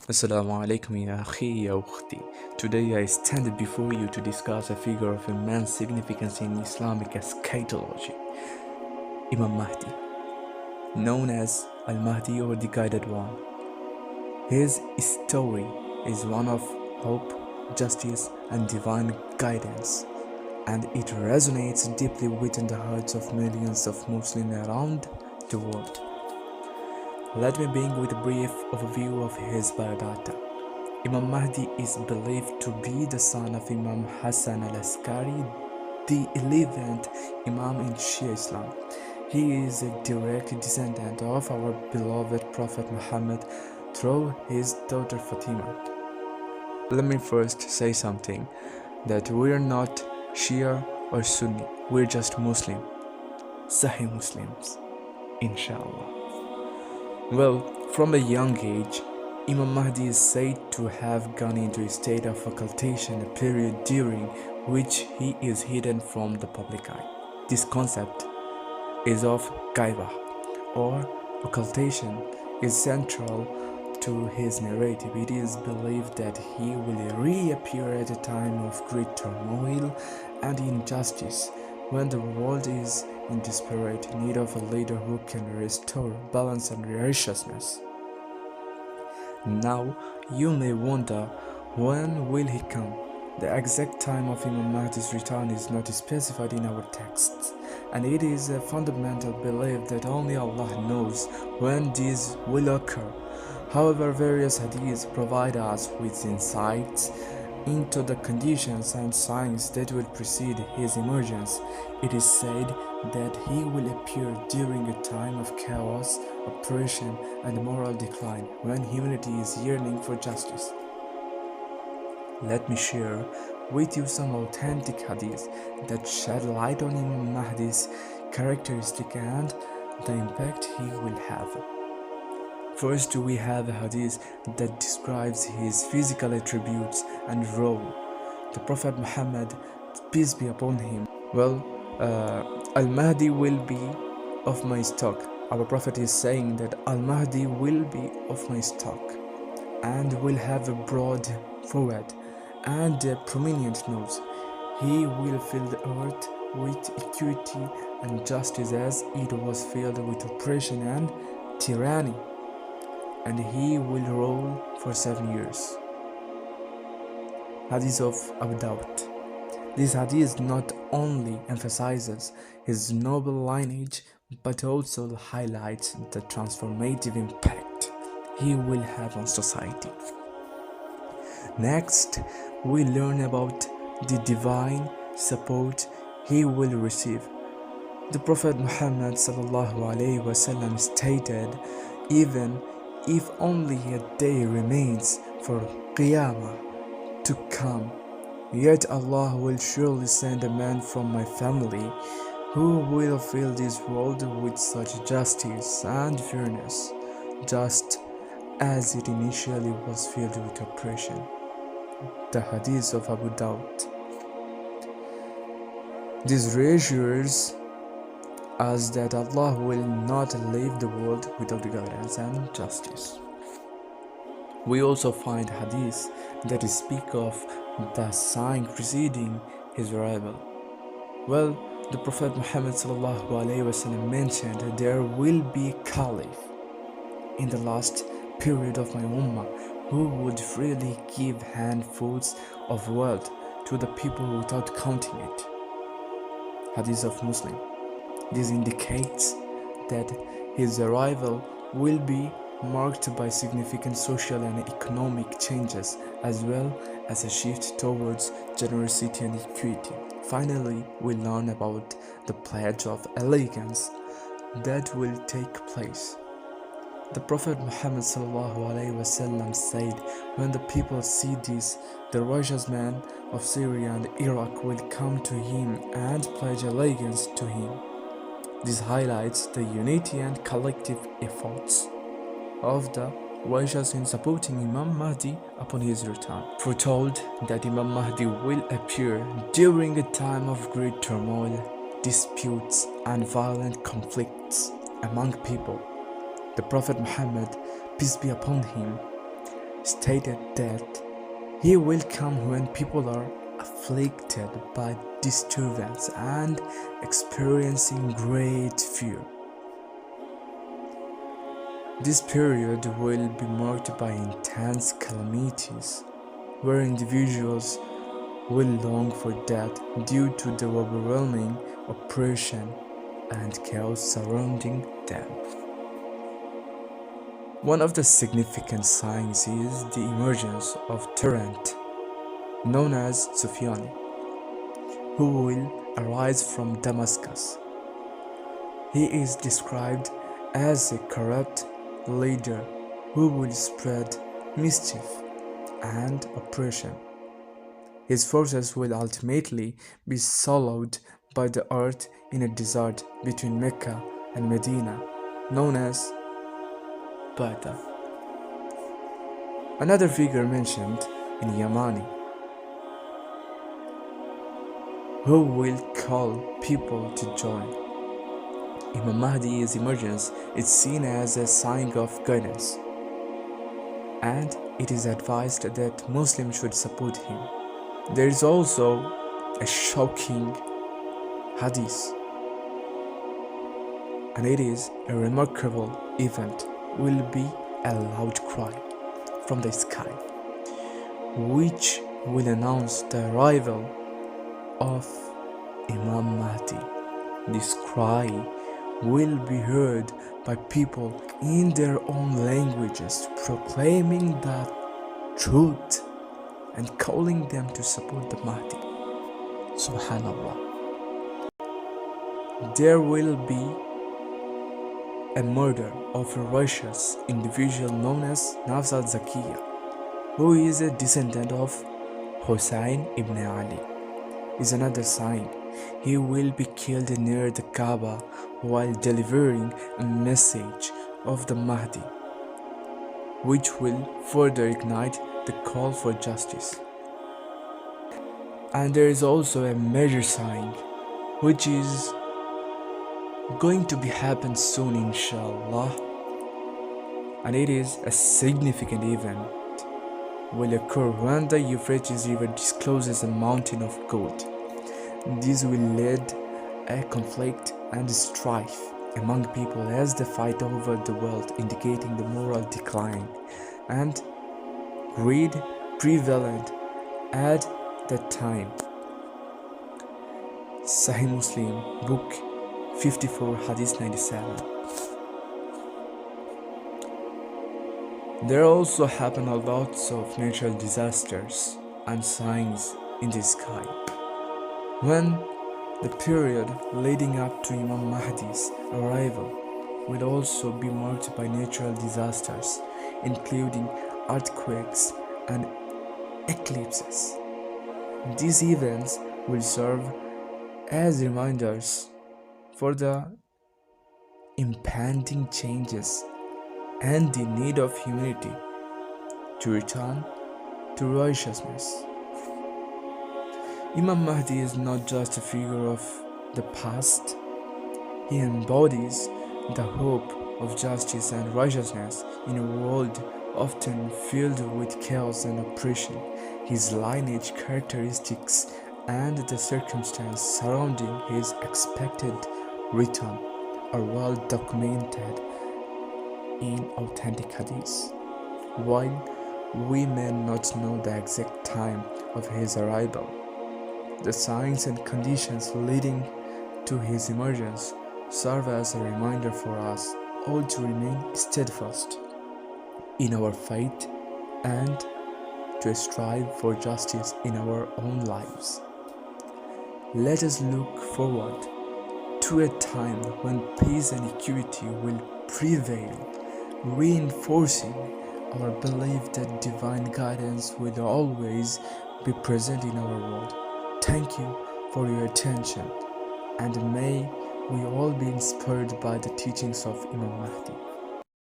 Assalamu alaikum ya akhi ya ukhti. Today I stand before you to discuss a figure of immense significance in Islamic eschatology, Imam Mahdi, known as Al-Mahdi or the Guided One. His story is one of hope, justice, and divine guidance, and it resonates deeply within the hearts of millions of Muslims around the world. Let me begin with a brief overview of his biodata. Imam Mahdi is believed to be the son of Imam Hassan al-Askari, the 11th Imam in Shia Islam. He is a direct descendant of our beloved Prophet Muhammad through his daughter Fatima. Let me first say something, that we are not Shia or Sunni, we're just Muslim, Sahih Muslims, inshallah. Well, from a young age, Imam Mahdi is said to have gone into a state of occultation, a period during which he is hidden from the public eye. This concept is of gaiba, or occultation, is central to his narrative. It is believed that he will reappear at a time of great turmoil and injustice, when the world is in desperate need of a leader who can restore balance and righteousness. Now, you may wonder, when will he come? The exact time of Imam Mahdi's return is not specified in our texts, and it is a fundamental belief that only Allah knows when this will occur. However, various hadiths provide us with insights into the conditions and signs that will precede his emergence. It is said that he will appear during a time of chaos, oppression, and moral decline, when humanity is yearning for justice. Let me share with you some authentic hadiths that shed light on Imam Mahdi's characteristic and the impact he will have. First, we have a hadith that describes his physical attributes and role. The Prophet Muhammad, peace be upon him, Al-Mahdi will be of my stock. Our Prophet is saying that Al-Mahdi will be of my stock and will have a broad forehead and a prominent nose. He will fill the earth with equity and justice as it was filled with oppression and tyranny, and he will rule for 7 years. Hadith of Abu Dawud. This hadith not only emphasizes his noble lineage, but also highlights the transformative impact he will have on society. Next, we learn about the divine support he will receive. The Prophet Muhammad ﷺ stated, even if only a day remains for Qiyamah to come, yet Allah will surely send a man from my family who will fill this world with such justice and fairness, just as it initially was filled with oppression. The Hadith of Abu Dawud. This reassures us that Allah will not leave the world without guidance and justice. We also find hadiths that speak of the sign preceding his arrival. Well, the Prophet Muhammad ﷺ mentioned that there will be a caliph in the last period of my ummah who would freely give handfuls of wealth to the people without counting it. Hadith of Muslim. This indicates that his arrival will be marked by significant social and economic changes, as well as a shift towards generosity and equity. Finally, we learn about the pledge of allegiance that will take place. The Prophet Muhammad ﷺ said, when the people see this, the righteous men of Syria and Iraq will come to him and pledge allegiance to him. This highlights the unity and collective efforts of the righteous in supporting Imam Mahdi upon his return. Foretold that Imam Mahdi will appear during a time of great turmoil, disputes, and violent conflicts among people. The Prophet Muhammad, peace be upon him, stated that he will come when people are afflicted by disturbance and experiencing great fear. This period will be marked by intense calamities, where individuals will long for death due to the overwhelming oppression and chaos surrounding them. One of the significant signs is the emergence of tyrant known as Sufyan, who will arise from Damascus. He is described as a corrupt leader who will spread mischief and oppression. His forces will ultimately be swallowed by the earth in a desert between Mecca and Medina, known as Bada. Another figure mentioned in Yamani, who will call people to join. Imam Mahdi's emergence is seen as a sign of guidance, and it is advised that Muslims should support him. There is also a shocking hadith, and it is a remarkable event will be a loud cry from the sky, which will announce the arrival of Imam Mahdi. This cry will be heard by people in their own languages, proclaiming the truth and calling them to support the Mahdi. Subhanallah. There will be a murder of a righteous individual known as Nafs al-Zakiyya, who is a descendant of Hosein ibn Ali. Is another sign. He will be killed near the Kaaba while delivering a message of the Mahdi, which will further ignite the call for justice. And there is also a major sign, which is going to be happen soon, inshallah, and it is a significant event will occur when the Euphrates River discloses a mountain of gold. This will lead a conflict and strife among people as they fight over the wealth, indicating the moral decline and greed prevalent at that time. Sahih Muslim, Book 54, Hadith 97. There also happen a lot of natural disasters and signs in the sky. When the period leading up to Imam Mahdi's arrival will also be marked by natural disasters, including earthquakes and eclipses. These events will serve as reminders for the impending changes and the need of humanity to return to righteousness. Imam Mahdi is not just a figure of the past, he embodies the hope of justice and righteousness in a world often filled with chaos and oppression. His lineage, characteristics, and the circumstances surrounding his expected return are well documented in authentic hadith. While we may not know the exact time of his arrival, the signs and conditions leading to his emergence serve as a reminder for us all to remain steadfast in our faith and to strive for justice in our own lives. Let us look forward to a time when peace and equity will prevail, reinforcing our belief that divine guidance will always be present in our world. Thank you for your attention, and may we all be inspired by the teachings of Imam Mahdi.